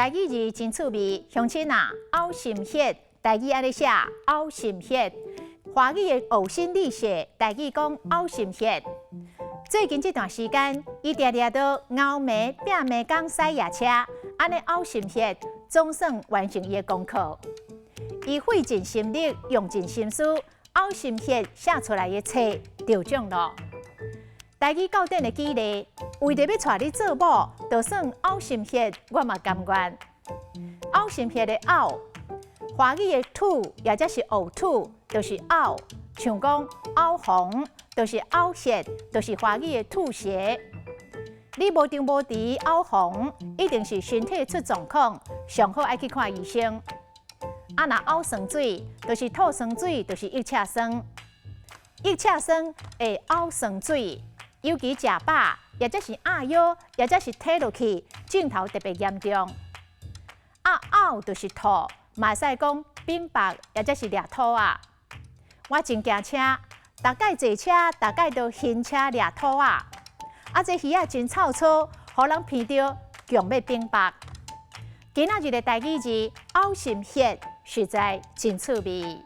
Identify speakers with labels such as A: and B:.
A: 台语字真趣味，乡亲啊，凹心血，台语安尼写凹心血。华语的学生理写，台语讲凹心血。最近这段时间，伊常常到熬暝、拼暝工驶夜车，安尼凹心血，总算完成伊的功课。伊费尽心力，用尽心思，凹心血写出来的册得奖咯。台语教典的激励，为着要带你做某，就算凹心血，我嘛甘愿。凹心血的凹，华语的土，也则是学土，就是凹，像讲凹红，就是凹血，就是华语的吐血。你无定无治凹红，一定是身体出状况，上好爱去看医生。啊，若凹酸水，就是吐酸水，就是腋车酸。腋车酸会凹酸水。尤其食饱，也则是压腰，也则是体落去，镜头特别严重。凹就是吐，嘛使讲冰白，也则是掠土啊。我真惊车，大概坐车，大概都行车掠土啊。这鱼仔真臭臭，互人闻到，强要冰白。今仔日的台语字凹心血，实在真趣味。